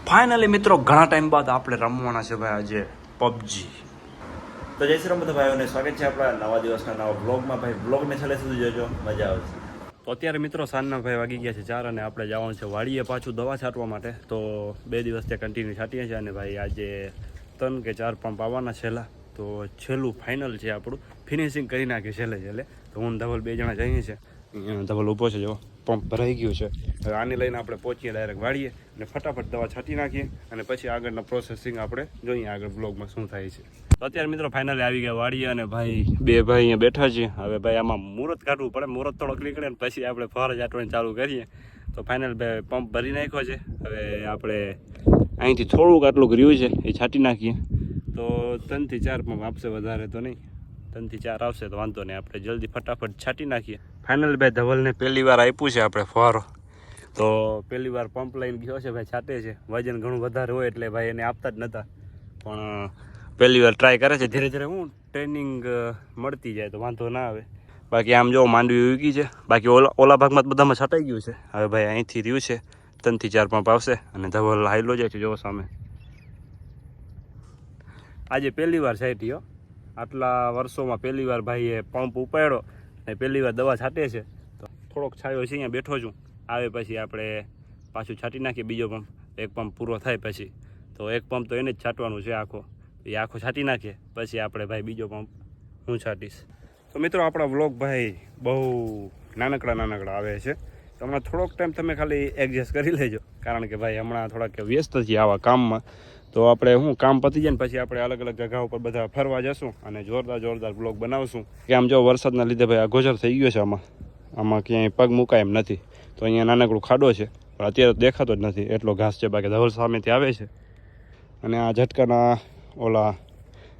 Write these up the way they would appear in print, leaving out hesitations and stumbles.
Finally મિત્રો ઘણા time બાદ આપણે રમવાના છે ભાઈ આજે પબજી. તો જય શ્રી રામ બધા ભાઈઓને સ્વાગત છે આપણા નવા દિવસના નવા બ્લોગમાં. ભાઈ બ્લોગને છેલ્લે સુધી જોજો, મજા આવશે. તો અત્યારે મિત્રો સાંજના ભાઈ વાગી ગયા છે 4 અને આપણે જવાનું છે વાડીએ પાછું દવા છાંટવા માટે. તો 2 દિવસ ત્યાં કન્ટિન્યુ છાંટીએ છીએ અને ભાઈ આજે 3 કે 4 પંપ આવવાના છેલ્લા. તો છેલ્લું ફાઇનલ છે આપણું, ફિનિશિંગ કરી નાખીએ છેલ્લે. તો હું ધવલ 2 જણા જઈએ છીએ. ધવલ ઊભો છે, જો પંપ ભરાઈ ગયું છે. હવે આને લઈને આપણે પહોંચીએ ડાયરેક્ટ વાળીએ અને ફટાફટ દવા છાંટી નાખીએ અને પછી આગળના પ્રોસેસિંગ આપણે જોઈએ આગળ બ્લોગમાં શું થાય છે. તો અત્યારે મિત્રો ફાઇનલી આવી ગયા વાળીએ અને ભાઈ 2 ભાઈ અહીંયા બેઠા છીએ. હવે ભાઈ આમાં મુહૂર્ત કાઢવું પડે, મુહૂર્ત થોડોક નીકળે ને પછી આપણે ફરજ આટવાની ચાલુ કરીએ. તો ફાઇનલ ભાઈ પંપ ભરી નાખ્યો છે. હવે આપણે અહીંથી થોડુંક આટલું રહ્યું છે એ છાંટી નાખીએ. તો 3 થી 4 પંપ આપશે, વધારે તો નહીં. 3 થી 4 આવશે તો વાંધો નહીં, આપણે જલ્દી ફટાફટ છાંટી નાખીએ. ફાઇનલ ભાઈ ધવલને પહેલી વાર આપ્યું છે આપણે ફવારો. તો પહેલી વાર પંપ લઈને ગયો છે ભાઈ, છાંટે છે. વજન ઘણું વધારે હોય એટલે ભાઈ એને આપતા જ નહોતા, પણ પહેલી વાર ટ્રાય કરે છે. ધીરે ધીરે હું ટ્રેનિંગ મળતી જાય તો વાંધો ના આવે. બાકી આમ જો માંડવી ઉગી છે, બાકી ઓલા ભાગમાં બધામાં છટાઈ ગયું છે. હવે ભાઈ અહીંથી રહ્યું છે 3 થી 4 પંપ આવશે અને ધવલ હાઈલો જાય છે જો સામે. આજે પહેલી વાર છાંટ્યો, આટલા વર્ષોમાં પહેલી વાર ભાઈએ પંપ ઉપાડ્યો અને પહેલી વાર દવા છાંટે છે. તો થોડોક છાયો છે, અહીંયા બેઠો છું. આવે પછી આપણે પાછું છાંટી નાખીએ બીજો પંપ. એક પંપ પૂરો થાય પછી તો એક પંપ તો એને જ છાંટવાનું છે આખો, એ આખો છાંટી નાખીએ પછી આપણે ભાઈ બીજો પંપ હું છાંટીશ. તો મિત્રો આપણા વ્લોગ ભાઈ બહુ નાનકડા આવે છે. તો હમણાં થોડોક ટાઈમ તમે ખાલી એડજસ્ટ કરી લેજો, કારણ કે ભાઈ હમણાં થોડાક વ્યસ્ત છીએ આવા કામમાં. તો આપણે હું કામ પતી જાય ને પછી આપણે અલગ અલગ જગ્યા ઉપર બધા ફરવા જશું અને જોરદાર બ્લોગ બનાવશું. કે આમ જો વરસાદના લીધે ભાઈ અગોચર થઈ ગયો છે, આમાં ક્યાંય પગ મુકાય એમ નથી. તો અહીંયા નાનકડું ખાડો છે પણ અત્યારે તો દેખાતો જ નથી, એટલો ઘાસ છે. બાકી ધવલ સામેથી આવે છે અને આ ઝટકાના ઓલા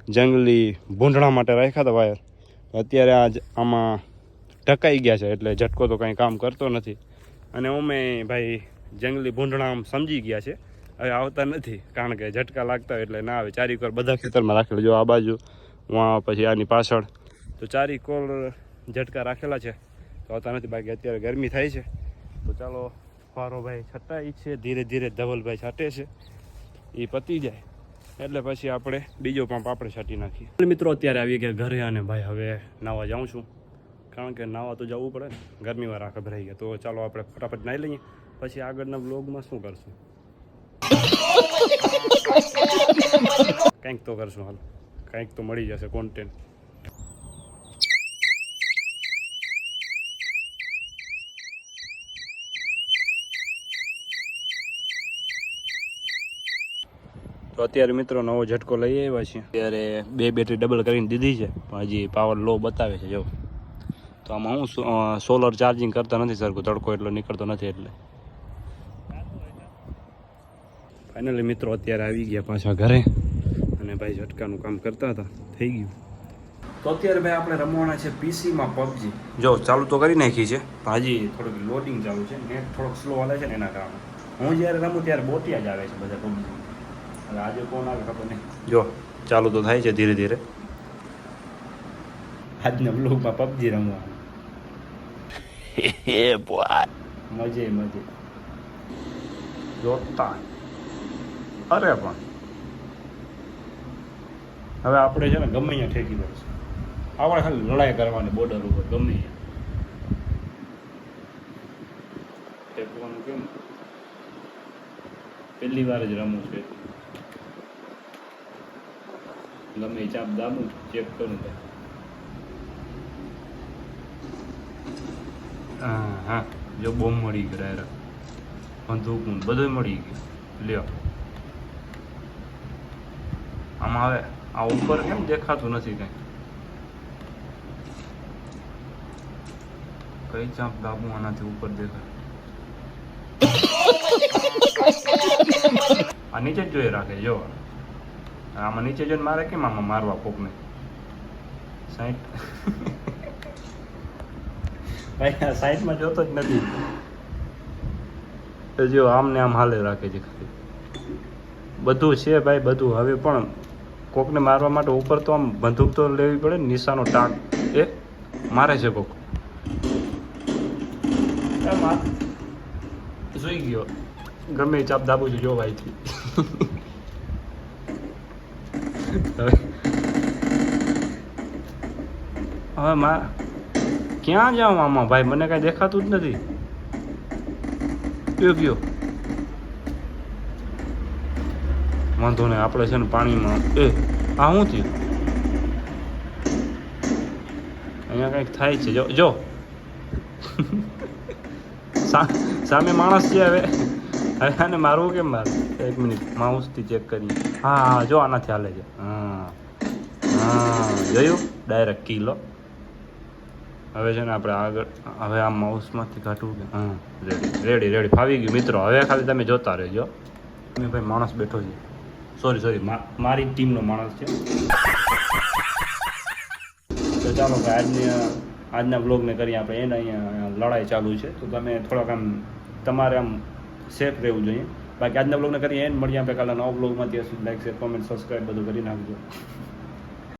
જંગલી ભૂંડણા માટે રાખ્યા હતા વાયર, અત્યારે આમાં ઢકાઈ ગયા છે એટલે ઝટકો તો કંઈ કામ કરતો નથી. અને અમે ભાઈ જંગલી ભૂંડણા આમ સમજી ગયા છે, હવે આવતા નથી કારણ કે ઝટકા લાગતા હોય એટલે ના આવે. ચારીકોર બધા ખેતરમાં રાખેલા, જો આ બાજુ વાં પછી આની પાછળ, તો ચારીકોર ઝટકા રાખેલા છે તો આવતા નથી. બાકી અત્યારે ગરમી થાય છે તો ચાલો ફારો ભાઈ છટાઈ છે, ધીરે ધીરે ધવલભાઈ છાંટે છે, એ પતી જાય એટલે પછી આપણે બીજો પંપ આપણે છાંટી નાખીએ. મિત્રો અત્યારે આવી ગયા ઘરે અને ભાઈ હવે નાવા જાઉં છું, કારણ કે નાવા તો જવું પડે ને, ગરમીમાં રાખા ભરાઈ ગયા. તો ચાલો આપણે ફટાફટ નાહી લઈએ, પછી આગળના બ્લોગમાં શું કરશું કંઈક તો કરશું. હાલ કંઈક તો મળી જશે કોન્ટેન્ટ. તો અત્યારે મિત્રો નવો ઝટકો લઈ આવ્યા છીએ. અત્યારે 2 બેટરી ડબલ કરીને દીધી છે પણ હજી પાવર લો બતાવે છે જો. તો આમાં હું સોલર ચાર્જિંગ કરતા નથી સરખું, તડકો એટલો નીકળતો નથી એટલે. ફાઇનલી મિત્રો અત્યારે આવી ગયા પાછા ઘરે અને ભાઈ ઝટકાનું કામ કરતા હતા, થઈ ગયું. તો અત્યારે ભાઈ આપણે રમવાના છે પીસીમાં પબજી. જો ચાલુ તો કરી નાખી છે પણ હજી થોડુંક લોડિંગ ચાલુ છે, નેટ થોડોક સ્લો હાલે છે ને એના કારણે. હું જ્યારે રમું ત્યારે બોટિયા જ આવે છે બધા પબજી. હવે આજે કોણ આવે ખબર નહીં. જો ચાલુ તો થાય છે ધીરે ધીરે. આજના બ્લોગમાં પબજી રમવાનું મજે જોતા. અરે પણ હવે આપણે છે ને ગમે અહીંયા ઠેકી પડશે. આપણે ખાલી લડાઈ કરવાની બોર્ડર ઉપર ગમે ઠેકવાનું. કેમ પહેલી વાર જ રમું છે, ગમે ચાપ દાબું ચેક કરું. હા જો બોમ્બ મળી ગયો, ડાયરેક્ટ બંદૂક બધું મળી ગયું. લ્યો આમાં હવે આ ઉપર કેમ દેખાતું નથી કંઈ? કઈ ચાપ દાબું આનાથી ઉપર દેખાય? આ નીચે જ જોઈ રાખે. જો આમાં નીચે જોઈને મારે કેમ આમાં મારવા કોકને? 60 ભાઈ આ 60માં જોતો જ નથી. જો આમને આમ હાલે રાખે છે ખાલી. બધું છે ભાઈ બધું. હવે પણ કોકને મારવા માટે ઉપર તો આમ બંદૂક તો લેવી પડે ને, નિશાનો ટાક એ મારે છે કોક. જોઈ ગયો ગમે એ ચાપ દાબું છું જો ભાઈથી. હવે ક્યાં જાઉં આમાં ભાઈ, મને કાંઈ દેખાતું જ નથી. કયો વાંધો નહીં, આપણે છે ને પાણીમાં આ શું થયું અહીંયા કંઈક થાય છે. જો સામે માણસ છે. હવે આને મારવું કેમ મારે? એક મિનિટ માઉસથી ચેક કરીએ. હા જો આનાથી હાલે છે. હા જોયું, ડાયરેક્ટ કિલો. હવે છે ને આપણે આગળ હવે આ માઉસમાંથી કાઢવું કે રેડી ફાવી ગયું મિત્રો. હવે ખાલી તમે જોતા રહેજો. મેં ભાઈ માણસ બેઠો છે. સોરી મારી ટીમનો માણસ છે. તો ચાલો ભાઈ આજના બ્લોગને કરીએ આપણે. એને અહીંયા લડાઈ ચાલુ છે તો તમે થોડાક આમ તમારે આમ સેફ રહેવું જોઈએ. બાકી આજના બ્લોગને કરીએ એને મળીએ આપણે કાલે નવા બ્લોગમાં. ત્યાં સુધી લાઈક શેર કોમેન્ટ સબસ્ક્રાઈબ બધું કરી નાખજો.